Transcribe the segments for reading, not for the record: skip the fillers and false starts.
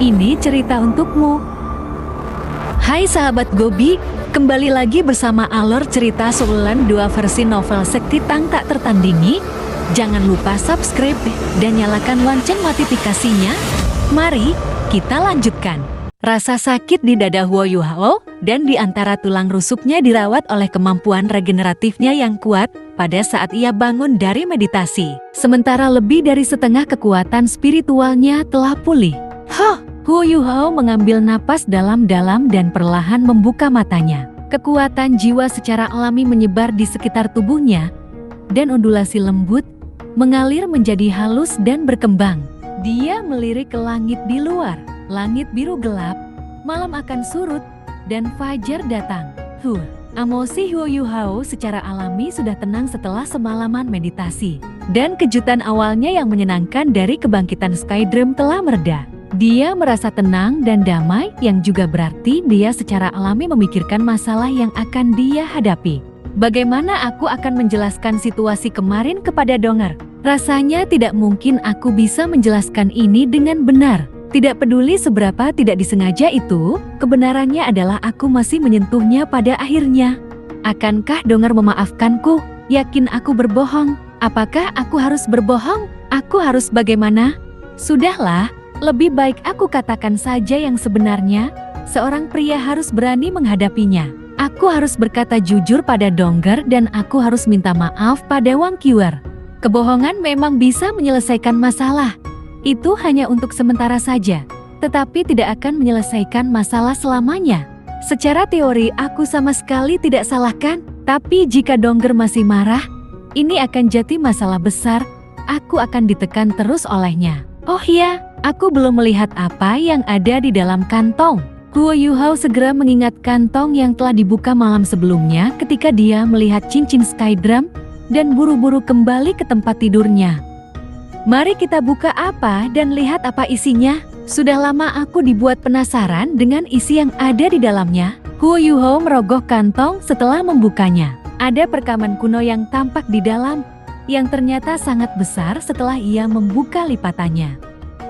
Ini cerita untukmu. Hai sahabat Gobi, kembali lagi bersama alur cerita Suulan 2 versi novel Sekti Tang Tak Tertandingi. Jangan lupa subscribe dan nyalakan lonceng notifikasinya. Mari kita lanjutkan. Rasa sakit di dada Huo Yuhao dan di antara tulang rusuknya dirawat oleh kemampuan regeneratifnya yang kuat pada saat ia bangun dari meditasi. Sementara lebih dari setengah kekuatan spiritualnya telah pulih. Huo Yuhao mengambil napas dalam-dalam dan perlahan membuka matanya. Kekuatan jiwa secara alami menyebar di sekitar tubuhnya, dan ondulasi lembut mengalir menjadi halus dan berkembang. Dia melirik ke langit di luar. Langit biru gelap, malam akan surut, dan fajar datang. Emosi Huo Yuhao secara alami sudah tenang setelah semalaman meditasi. Dan kejutan awalnya yang menyenangkan dari kebangkitan Skydream telah mereda. Dia merasa tenang dan damai, yang juga berarti dia secara alami memikirkan masalah yang akan dia hadapi. Bagaimana aku akan menjelaskan situasi kemarin kepada Dong'er? Rasanya tidak mungkin aku bisa menjelaskan ini dengan benar. Tidak peduli seberapa tidak disengaja itu, kebenarannya adalah aku masih menyentuhnya pada akhirnya. Akankah Dong'er memaafkanku? Yakin aku berbohong? Apakah aku harus berbohong? Aku harus bagaimana? Sudahlah. Lebih baik aku katakan saja yang sebenarnya. Seorang pria harus berani menghadapinya. Aku harus berkata jujur pada Dong'er dan aku harus minta maaf pada Wang Qiuer. Kebohongan memang bisa menyelesaikan masalah. Itu hanya untuk sementara saja, tetapi tidak akan menyelesaikan masalah selamanya. Secara teori aku sama sekali tidak salahkan, tapi jika Dong'er masih marah, ini akan jadi masalah besar. Aku akan ditekan terus olehnya. Oh iya, aku belum melihat apa yang ada di dalam kantong. Huo Yuhao segera mengingat kantong yang telah dibuka malam sebelumnya ketika dia melihat cincin Skydream dan buru-buru kembali ke tempat tidurnya. Mari kita buka apa dan lihat apa isinya. Sudah lama aku dibuat penasaran dengan isi yang ada di dalamnya. Huo Yuhao merogoh kantong setelah membukanya. Ada perekaman kuno yang tampak di dalam, yang ternyata sangat besar setelah ia membuka lipatannya.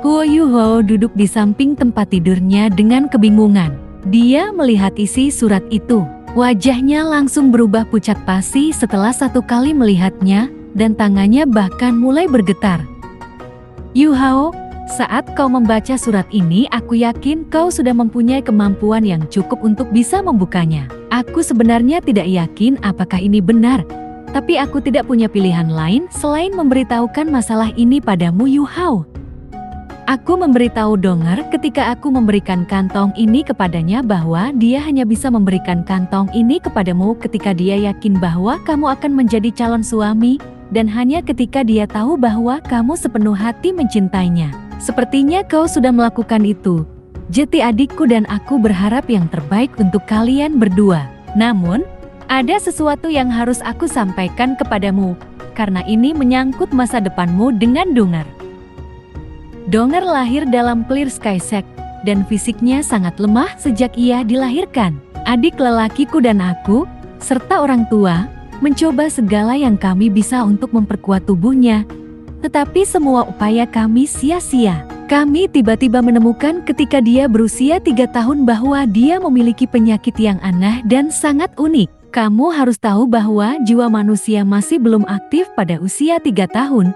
Huo Yuhao duduk di samping tempat tidurnya dengan kebingungan. Dia melihat isi surat itu. Wajahnya langsung berubah pucat pasi setelah satu kali melihatnya, dan tangannya bahkan mulai bergetar. Yuhao, saat kau membaca surat ini, aku yakin kau sudah mempunyai kemampuan yang cukup untuk bisa membukanya. Aku sebenarnya tidak yakin apakah ini benar, tapi aku tidak punya pilihan lain selain memberitahukan masalah ini padamu, Yuhao. Aku memberitahu Dong'er ketika aku memberikan kantong ini kepadanya bahwa dia hanya bisa memberikan kantong ini kepadamu ketika dia yakin bahwa kamu akan menjadi calon suami, dan hanya ketika dia tahu bahwa kamu sepenuh hati mencintainya. Sepertinya kau sudah melakukan itu. Jadi adikku dan aku berharap yang terbaik untuk kalian berdua. Namun, ada sesuatu yang harus aku sampaikan kepadamu, karena ini menyangkut masa depanmu dengan Dong'er. Dong'er lahir dalam Clear Sky Sect, dan fisiknya sangat lemah sejak ia dilahirkan. Adik lelakiku dan aku, serta orang tua, mencoba segala yang kami bisa untuk memperkuat tubuhnya. Tetapi semua upaya kami sia-sia. Kami tiba-tiba menemukan ketika dia berusia 3 tahun bahwa dia memiliki penyakit yang aneh dan sangat unik. Kamu harus tahu bahwa jiwa manusia masih belum aktif pada usia 3 tahun,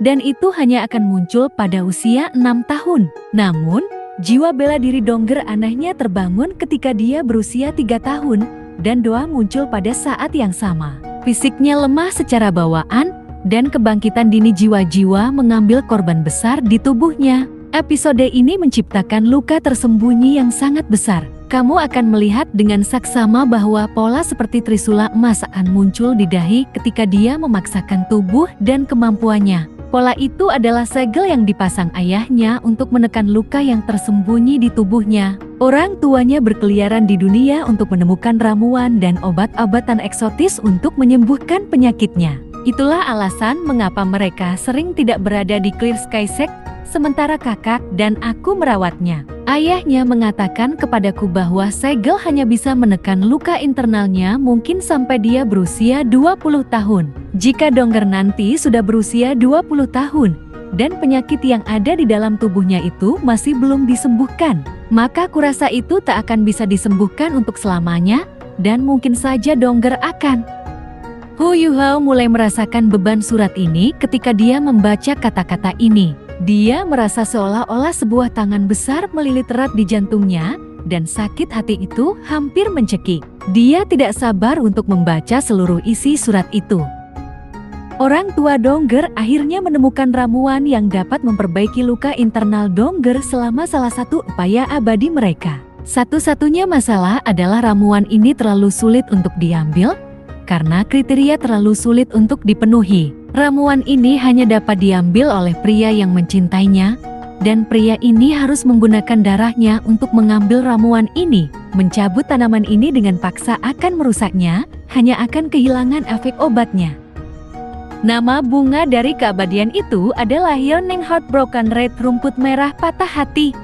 dan itu hanya akan muncul pada usia 6 tahun. Namun, jiwa bela diri Dong'er anehnya terbangun ketika dia berusia 3 tahun, dan doa muncul pada saat yang sama. Fisiknya lemah secara bawaan, dan kebangkitan dini jiwa-jiwa mengambil korban besar di tubuhnya. Episode ini menciptakan luka tersembunyi yang sangat besar. Kamu akan melihat dengan saksama bahwa pola seperti trisula emas akan muncul di dahi ketika dia memaksakan tubuh dan kemampuannya. Pola itu adalah segel yang dipasang ayahnya untuk menekan luka yang tersembunyi di tubuhnya. Orang tuanya berkeliaran di dunia untuk menemukan ramuan dan obat-obatan eksotis untuk menyembuhkan penyakitnya. Itulah alasan mengapa mereka sering tidak berada di Clear Sky Sect, sementara kakak dan aku merawatnya. Ayahnya mengatakan kepadaku bahwa segel hanya bisa menekan luka internalnya mungkin sampai dia berusia 20 tahun. Jika Dong'er nanti sudah berusia 20 tahun, dan penyakit yang ada di dalam tubuhnya itu masih belum disembuhkan, maka kurasa itu tak akan bisa disembuhkan untuk selamanya, dan mungkin saja Dongger akan. Hu Yuhao mulai merasakan beban surat ini ketika dia membaca kata-kata ini. Dia merasa seolah-olah sebuah tangan besar melilit erat di jantungnya, dan sakit hati itu hampir mencekik. Dia tidak sabar untuk membaca seluruh isi surat itu. Orang tua Dongger akhirnya menemukan ramuan yang dapat memperbaiki luka internal Dongger selama salah satu upaya abadi mereka. Satu-satunya masalah adalah ramuan ini terlalu sulit untuk diambil, karena kriteria terlalu sulit untuk dipenuhi. Ramuan ini hanya dapat diambil oleh pria yang mencintainya, dan pria ini harus menggunakan darahnya untuk mengambil ramuan ini. Mencabut tanaman ini dengan paksa akan merusaknya, hanya akan kehilangan efek obatnya. Nama bunga dari keabadian itu adalah Yoneng Heartbroken Red, rumput merah patah hati.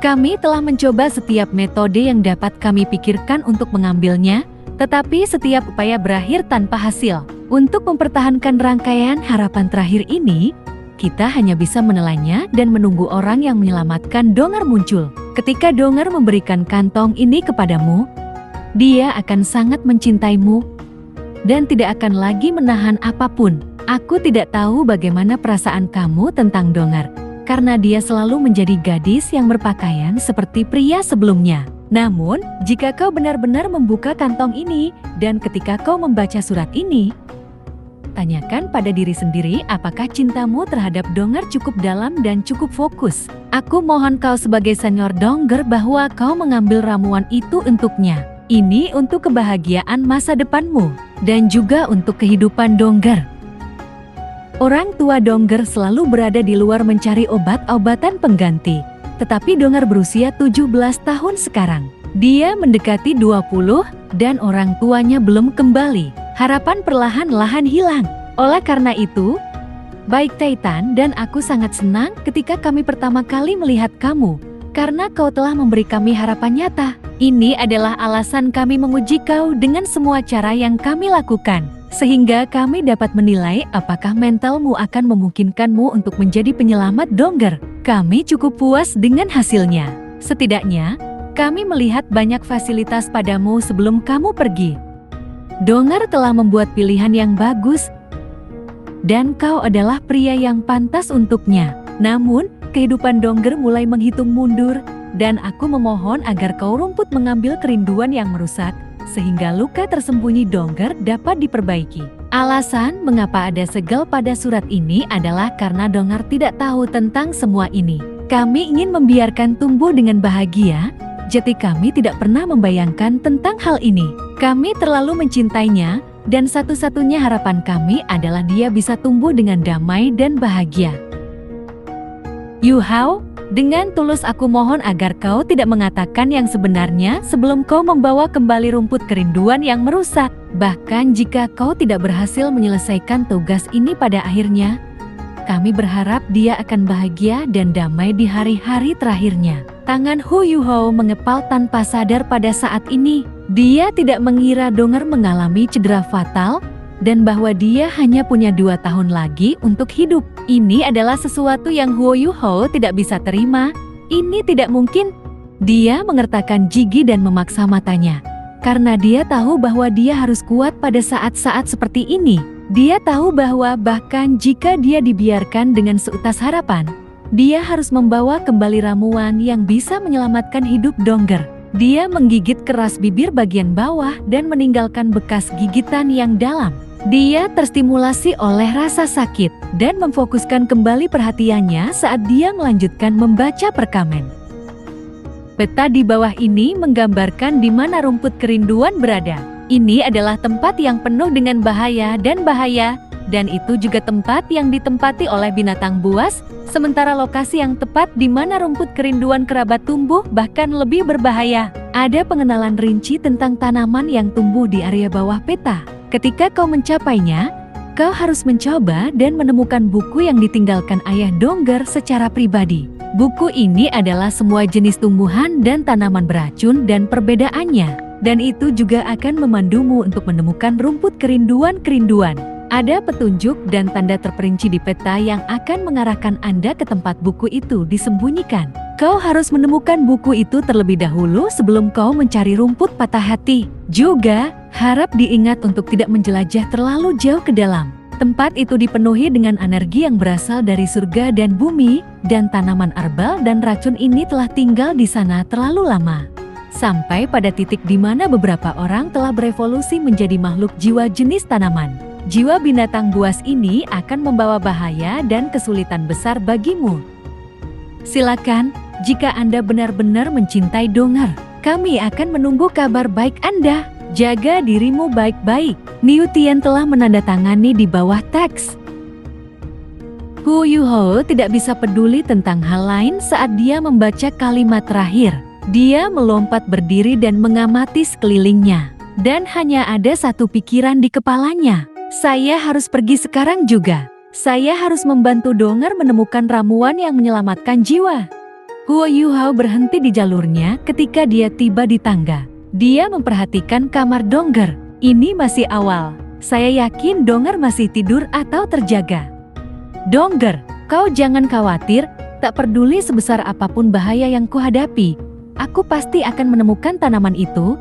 Kami telah mencoba setiap metode yang dapat kami pikirkan untuk mengambilnya, tetapi setiap upaya berakhir tanpa hasil. Untuk mempertahankan rangkaian harapan terakhir ini, kita hanya bisa menelannya dan menunggu orang yang menyelamatkan Dongger muncul. Ketika Dongger memberikan kantong ini kepadamu, dia akan sangat mencintaimu dan tidak akan lagi menahan apapun. Aku tidak tahu bagaimana perasaan kamu tentang Dongger, karena dia selalu menjadi gadis yang berpakaian seperti pria sebelumnya. Namun, jika kau benar-benar membuka kantong ini, dan ketika kau membaca surat ini, tanyakan pada diri sendiri apakah cintamu terhadap Dongger cukup dalam dan cukup fokus. Aku mohon kau sebagai senior Dongger bahwa kau mengambil ramuan itu untuknya. Ini untuk kebahagiaan masa depanmu, dan juga untuk kehidupan Dongger. Orang tua Dongger selalu berada di luar mencari obat-obatan pengganti. Tetapi Dongger berusia 17 tahun sekarang. Dia mendekati 20 dan orang tuanya belum kembali. Harapan perlahan-lahan hilang. Oleh karena itu, baik Titan dan aku sangat senang ketika kami pertama kali melihat kamu, karena kau telah memberi kami harapan nyata. Ini adalah alasan kami menguji kau dengan semua cara yang kami lakukan, sehingga kami dapat menilai apakah mentalmu akan memungkinkanmu untuk menjadi penyelamat Dongger. Kami cukup puas dengan hasilnya. Setidaknya, kami melihat banyak fasilitas padamu sebelum kamu pergi. Dongger telah membuat pilihan yang bagus, dan kau adalah pria yang pantas untuknya. Namun, kehidupan Dongger mulai menghitung mundur, dan aku memohon agar kau rumput mengambil kerinduan yang merusak, sehingga luka tersembunyi Dongger dapat diperbaiki. Alasan mengapa ada segel pada surat ini adalah karena Dongger tidak tahu tentang semua ini. Kami ingin membiarkan tumbuh dengan bahagia, jadi kami tidak pernah membayangkan tentang hal ini. Kami terlalu mencintainya, dan satu-satunya harapan kami adalah dia bisa tumbuh dengan damai dan bahagia. Yuhao, dengan tulus aku mohon agar kau tidak mengatakan yang sebenarnya sebelum kau membawa kembali rumput kerinduan yang merusak. Bahkan jika kau tidak berhasil menyelesaikan tugas ini pada akhirnya, kami berharap dia akan bahagia dan damai di hari-hari terakhirnya. Tangan Hu Yuhao mengepal tanpa sadar pada saat ini. Dia tidak mengira Dongger mengalami cedera fatal, dan bahwa dia hanya punya 2 tahun lagi untuk hidup. Ini adalah sesuatu yang Hu Yuhao tidak bisa terima. Ini tidak mungkin. Dia mengertakkan gigi dan memaksa matanya, karena dia tahu bahwa dia harus kuat pada saat-saat seperti ini. Dia tahu bahwa bahkan jika dia dibiarkan dengan seutas harapan, dia harus membawa kembali ramuan yang bisa menyelamatkan hidup Dongger. Dia menggigit keras bibir bagian bawah dan meninggalkan bekas gigitan yang dalam. Dia terstimulasi oleh rasa sakit dan memfokuskan kembali perhatiannya saat dia melanjutkan membaca perkamen. Peta di bawah ini menggambarkan di mana rumput kerinduan berada. Ini adalah tempat yang penuh dengan bahaya, dan itu juga tempat yang ditempati oleh binatang buas, sementara lokasi yang tepat di mana rumput kerinduan kerabat tumbuh bahkan lebih berbahaya. Ada pengenalan rinci tentang tanaman yang tumbuh di area bawah peta. Ketika kau mencapainya, kau harus mencoba dan menemukan buku yang ditinggalkan ayah Dongger secara pribadi. Buku ini adalah semua jenis tumbuhan dan tanaman beracun dan perbedaannya, dan itu juga akan memandumu untuk menemukan rumput kerinduan-kerinduan. Ada petunjuk dan tanda terperinci di peta yang akan mengarahkan Anda ke tempat buku itu disembunyikan. Kau harus menemukan buku itu terlebih dahulu sebelum kau mencari rumput patah hati. Juga, harap diingat untuk tidak menjelajah terlalu jauh ke dalam. Tempat itu dipenuhi dengan energi yang berasal dari surga dan bumi, dan tanaman arbal dan racun ini telah tinggal di sana terlalu lama. Sampai pada titik di mana beberapa orang telah berevolusi menjadi makhluk jiwa jenis tanaman. Jiwa binatang buas ini akan membawa bahaya dan kesulitan besar bagimu. Silakan, jika Anda benar-benar mencintai Dongger, kami akan menunggu kabar baik Anda. Jaga dirimu baik-baik. Niu Tian telah menandatangani di bawah teks. Hu Yuho tidak bisa peduli tentang hal lain saat dia membaca kalimat terakhir. Dia melompat berdiri dan mengamati sekelilingnya. Dan hanya ada satu pikiran di kepalanya. Saya harus pergi sekarang juga. Saya harus membantu Dongger menemukan ramuan yang menyelamatkan jiwa. Huo Yuhao berhenti di jalurnya ketika dia tiba di tangga. Dia memperhatikan kamar Dongger. Ini masih awal. Saya yakin Dongger masih tidur atau terjaga. Dongger, kau jangan khawatir. Tak peduli sebesar apapun bahaya yang kuhadapi, aku pasti akan menemukan tanaman itu,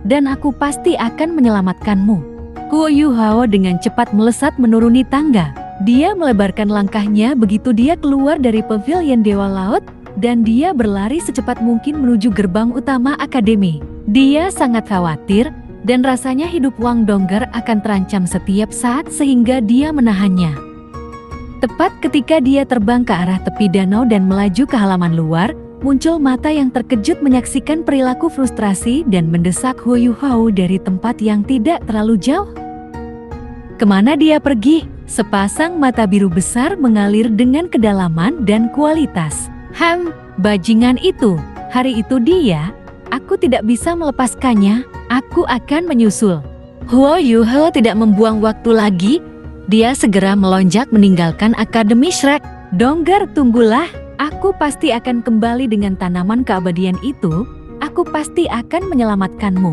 dan aku pasti akan menyelamatkanmu. Huo Yuhao dengan cepat melesat menuruni tangga. Dia melebarkan langkahnya begitu dia keluar dari pavilion Dewa Laut, dan dia berlari secepat mungkin menuju gerbang utama akademi. Dia sangat khawatir, dan rasanya hidup Wang Dongger akan terancam setiap saat sehingga dia menahannya. Tepat ketika dia terbang ke arah tepi danau dan melaju ke halaman luar, muncul mata yang terkejut menyaksikan perilaku frustrasi dan mendesak Huo Yuhao dari tempat yang tidak terlalu jauh. Kemana dia pergi? Sepasang mata biru besar mengalir dengan kedalaman dan kualitas. Bajingan itu. Hari itu dia. Aku tidak bisa melepaskannya. Aku akan menyusul. Huo Yuhao tidak membuang waktu lagi. Dia segera melonjak meninggalkan Akademi Shrek. Dongger, tunggulah. Aku pasti akan kembali dengan tanaman keabadian itu. Aku pasti akan menyelamatkanmu.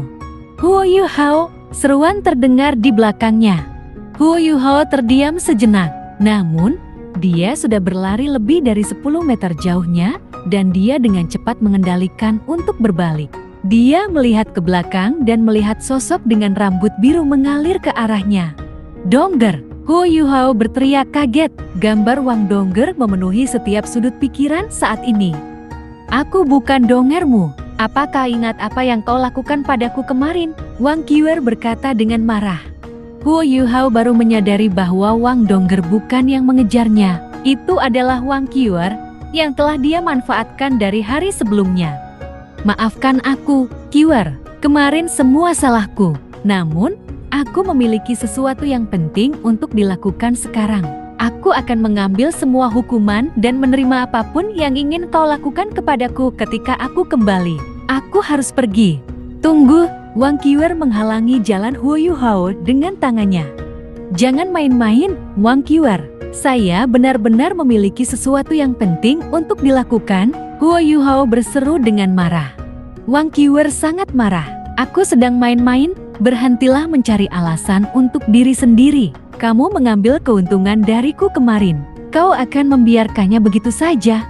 Huo Yuhao, seruan terdengar di belakangnya. Huo Yuhao terdiam sejenak. Namun, dia sudah berlari lebih dari 10 meter jauhnya, dan dia dengan cepat mengendalikan untuk berbalik. Dia melihat ke belakang dan melihat sosok dengan rambut biru mengalir ke arahnya. Dongger! Huo Yuhao berteriak kaget. Gambar Wang Dongger memenuhi setiap sudut pikiran saat ini. Aku bukan Donggermu. Apakah ingat apa yang kau lakukan padaku kemarin? Wang Qiwer berkata dengan marah. Huo Yuhao baru menyadari bahwa Wang Dongger bukan yang mengejarnya. Itu adalah Wang Qiwer yang telah dia manfaatkan dari hari sebelumnya. Maafkan aku, Qiwer. Kemarin semua salahku. Namun, aku memiliki sesuatu yang penting untuk dilakukan sekarang. Aku akan mengambil semua hukuman dan menerima apapun yang ingin kau lakukan kepadaku ketika aku kembali. Aku harus pergi. Tunggu, Wang Qiwer menghalangi jalan Huo Yuhao dengan tangannya. Jangan main-main, Wang Qiwer. Saya benar-benar memiliki sesuatu yang penting untuk dilakukan. Huo Yuhao berseru dengan marah. Wang Qiwer sangat marah. Aku sedang main-main. Berhentilah mencari alasan untuk diri sendiri. Kamu mengambil keuntungan dariku kemarin. Kau akan membiarkannya begitu saja.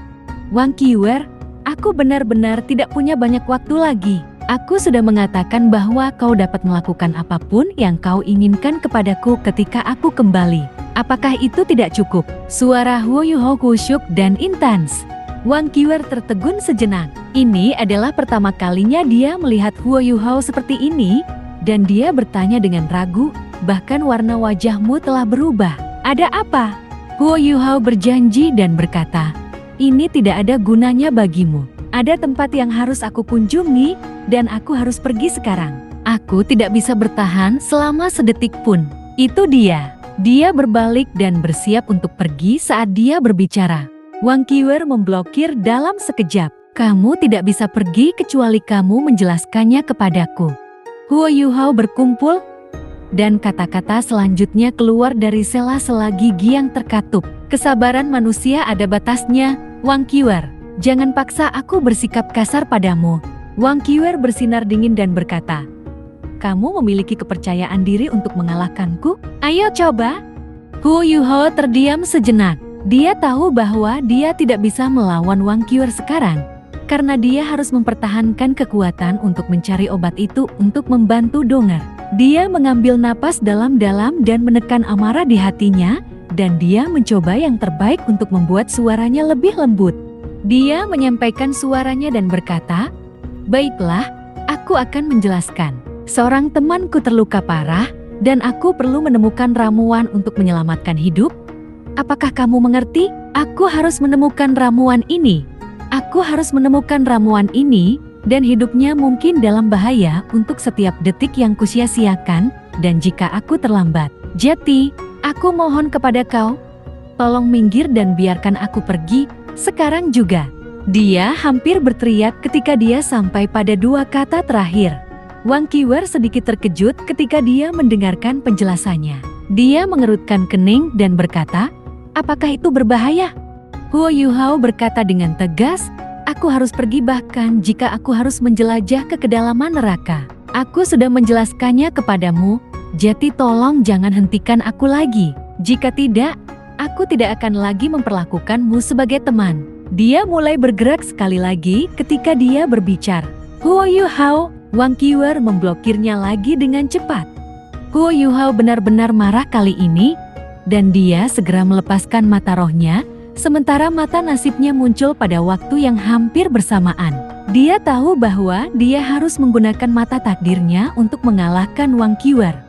Wang Qiwer, aku benar-benar tidak punya banyak waktu lagi. Aku sudah mengatakan bahwa kau dapat melakukan apapun yang kau inginkan kepadaku ketika aku kembali. Apakah itu tidak cukup? Suara Huo Yuhao kusyuk dan intens. Wang Qiwer tertegun sejenak. Ini adalah pertama kalinya dia melihat Huo Yuhao seperti ini, dan dia bertanya dengan ragu, bahkan warna wajahmu telah berubah. Ada apa? Huo Yuhao berjanji dan berkata, ini tidak ada gunanya bagimu. Ada tempat yang harus aku kunjungi, dan aku harus pergi sekarang. Aku tidak bisa bertahan selama sedetik pun. Itu dia. Dia berbalik dan bersiap untuk pergi saat dia berbicara. Wang Qiwer memblokir dalam sekejap. Kamu tidak bisa pergi kecuali kamu menjelaskannya kepadaku. Huo Yuhao berkumpul, dan kata-kata selanjutnya keluar dari sela-sela gigi yang terkatup. Kesabaran manusia ada batasnya, Wang Qiwer. Jangan paksa aku bersikap kasar padamu. Wang Qiwer bersinar dingin dan berkata, kamu memiliki kepercayaan diri untuk mengalahkanku? Ayo coba. Hu Yuho terdiam sejenak. Dia tahu bahwa dia tidak bisa melawan Wang Qiuer sekarang, karena dia harus mempertahankan kekuatan untuk mencari obat itu untuk membantu Donger. Dia mengambil napas dalam-dalam dan menekan amarah di hatinya, dan dia mencoba yang terbaik untuk membuat suaranya lebih lembut. Dia menyampaikan suaranya dan berkata, "Baiklah, aku akan menjelaskan. Seorang temanku terluka parah, dan aku perlu menemukan ramuan untuk menyelamatkan hidup. Apakah kamu mengerti? Aku harus menemukan ramuan ini. Aku harus menemukan ramuan ini, dan hidupnya mungkin dalam bahaya untuk setiap detik yang kusia-siakan, dan jika aku terlambat. Jadi, aku mohon kepada kau, tolong minggir dan biarkan aku pergi, sekarang juga." Dia hampir berteriak ketika dia sampai pada dua kata terakhir. Wang Qiuer sedikit terkejut ketika dia mendengarkan penjelasannya. Dia mengerutkan kening dan berkata, "Apakah itu berbahaya?" Hu Yuhao berkata dengan tegas, "Aku harus pergi bahkan jika aku harus menjelajah ke kedalaman neraka. Aku sudah menjelaskannya kepadamu, jadi tolong jangan hentikan aku lagi. Jika tidak, aku tidak akan lagi memperlakukanmu sebagai teman." Dia mulai bergerak sekali lagi ketika dia berbicara. Hu Yuhao, Wang Qiuer memblokirnya lagi dengan cepat. Hu Yuhao benar-benar marah kali ini, dan dia segera melepaskan mata rohnya, sementara mata nasibnya muncul pada waktu yang hampir bersamaan. Dia tahu bahwa dia harus menggunakan mata takdirnya untuk mengalahkan Wang Qiuer.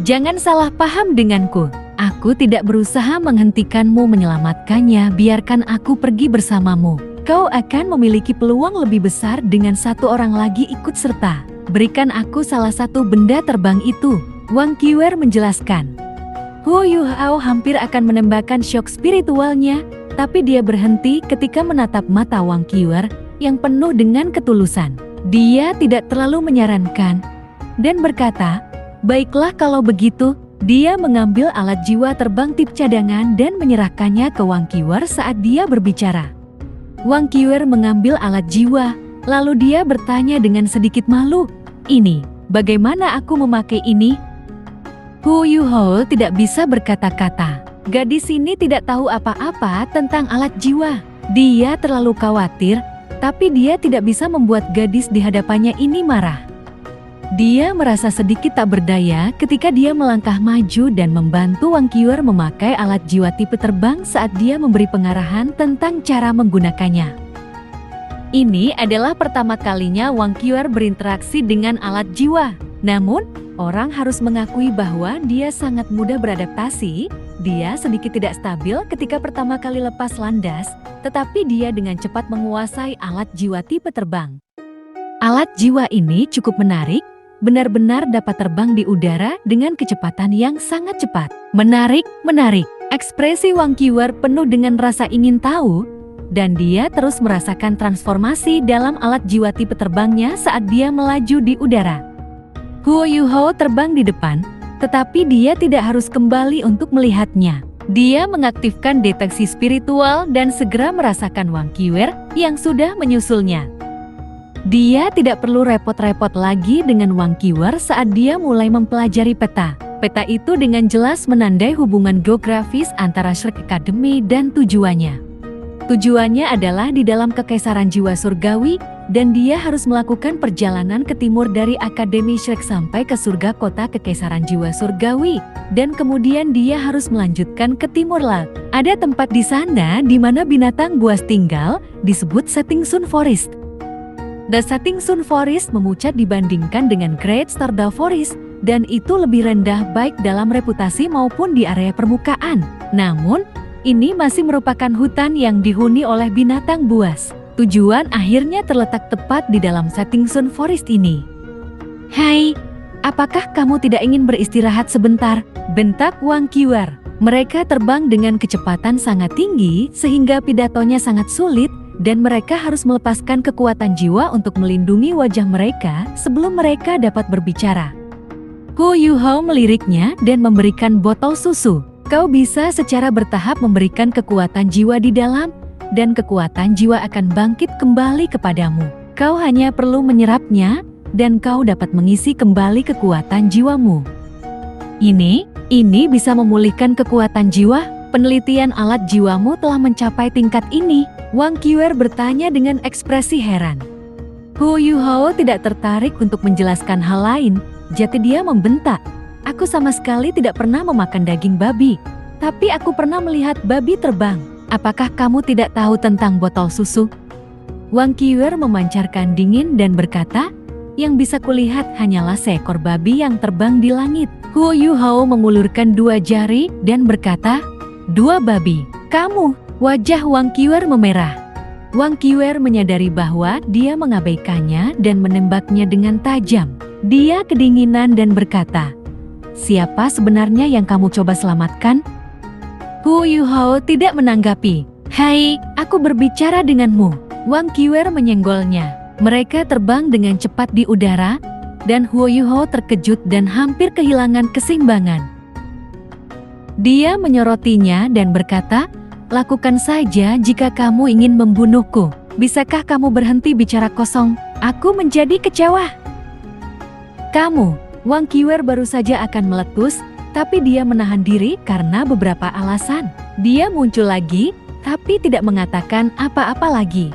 "Jangan salah paham denganku. Aku tidak berusaha menghentikanmu menyelamatkannya, biarkan aku pergi bersamamu. Kau akan memiliki peluang lebih besar dengan satu orang lagi ikut serta. Berikan aku salah satu benda terbang itu," Wang Qiuer menjelaskan. Hu Yuhao hampir akan menembakkan shock spiritualnya, tapi dia berhenti ketika menatap mata Wang Qiuer yang penuh dengan ketulusan. Dia tidak terlalu menyarankan dan berkata, "Baiklah kalau begitu." Dia mengambil alat jiwa terbang tip cadangan dan menyerahkannya ke Wang Qiuer saat dia berbicara. Wang Qiuer mengambil alat jiwa, lalu dia bertanya dengan sedikit malu, "Ini, bagaimana aku memakai ini?" Hu Yuhao tidak bisa berkata-kata. Gadis ini tidak tahu apa-apa tentang alat jiwa. Dia terlalu khawatir, tapi dia tidak bisa membuat gadis di hadapannya ini marah. Dia merasa sedikit tak berdaya ketika dia melangkah maju dan membantu Wang Qiuer memakai alat jiwa tipe terbang saat dia memberi pengarahan tentang cara menggunakannya. Ini adalah pertama kalinya Wang Qiuer berinteraksi dengan alat jiwa. Namun, orang harus mengakui bahwa dia sangat mudah beradaptasi. Dia sedikit tidak stabil ketika pertama kali lepas landas, tetapi dia dengan cepat menguasai alat jiwa tipe terbang. Alat jiwa ini cukup menarik, benar-benar dapat terbang di udara dengan kecepatan yang sangat cepat. Menarik, menarik. Ekspresi Wang Qiuer penuh dengan rasa ingin tahu, dan dia terus merasakan transformasi dalam alat jiwa tipe terbangnya saat dia melaju di udara. Hu Yuhao terbang di depan, tetapi dia tidak harus kembali untuk melihatnya. Dia mengaktifkan deteksi spiritual dan segera merasakan Wang Qiuer yang sudah menyusulnya. Dia tidak perlu repot-repot lagi dengan Wang Qiuer saat dia mulai mempelajari peta. Peta itu dengan jelas menandai hubungan geografis antara Shrek Academy dan tujuannya. Tujuannya adalah di dalam Kekaisaran Jiwa Surgawi, dan dia harus melakukan perjalanan ke timur dari Akademi Shrek sampai ke surga kota Kekaisaran Jiwa Surgawi, dan kemudian dia harus melanjutkan ke timur laut. Ada tempat di sana di mana binatang buas tinggal, disebut Setting Sun Forest. The Setting Sun Forest memucat dibandingkan dengan Great Stardaw Forest, dan itu lebih rendah baik dalam reputasi maupun di area permukaan. Namun, ini masih merupakan hutan yang dihuni oleh binatang buas. Tujuan akhirnya terletak tepat di dalam Setting Sun Forest ini. "Hai, apakah kamu tidak ingin beristirahat sebentar?" bentak Wang Qiuer. Mereka terbang dengan kecepatan sangat tinggi sehingga pidatonya sangat sulit, dan mereka harus melepaskan kekuatan jiwa untuk melindungi wajah mereka sebelum mereka dapat berbicara. Hu Yuhao meliriknya dan memberikan botol susu. "Kau bisa secara bertahap memberikan kekuatan jiwa di dalam, dan kekuatan jiwa akan bangkit kembali kepadamu. Kau hanya perlu menyerapnya, dan kau dapat mengisi kembali kekuatan jiwamu." Ini Ini bisa memulihkan kekuatan jiwa. Penelitian alat jiwamu telah mencapai tingkat ini. Wang Qiwer bertanya dengan ekspresi heran. Hu Yuhao tidak tertarik untuk menjelaskan hal lain. Jadi dia membentak. Aku sama sekali tidak pernah memakan daging babi. Tapi aku pernah melihat babi terbang. Apakah kamu tidak tahu tentang botol susu? Wang Qiwer memancarkan dingin dan berkata, yang bisa kulihat hanyalah seekor babi yang terbang di langit. Hu Yuhao mengulurkan 2 jari dan berkata, 2 babi. Kamu. Wajah Wang Qiwer memerah. Wang Qiwer menyadari bahwa dia mengabaikannya dan menembaknya dengan tajam. Dia kedinginan dan berkata, siapa sebenarnya yang kamu coba selamatkan? Hu Yuhao tidak menanggapi. Hai, aku berbicara denganmu. Wang Qiwer menyenggolnya. Mereka terbang dengan cepat di udara, dan Hu Yuhao terkejut dan hampir kehilangan keseimbangan. Dia menyorotinya dan berkata, lakukan saja jika kamu ingin membunuhku. Bisakah kamu berhenti bicara kosong? Aku menjadi kecewa. Kamu, Wang Qiwer baru saja akan meletus, tapi dia menahan diri karena beberapa alasan. Dia muncul lagi, tapi tidak mengatakan apa-apa lagi.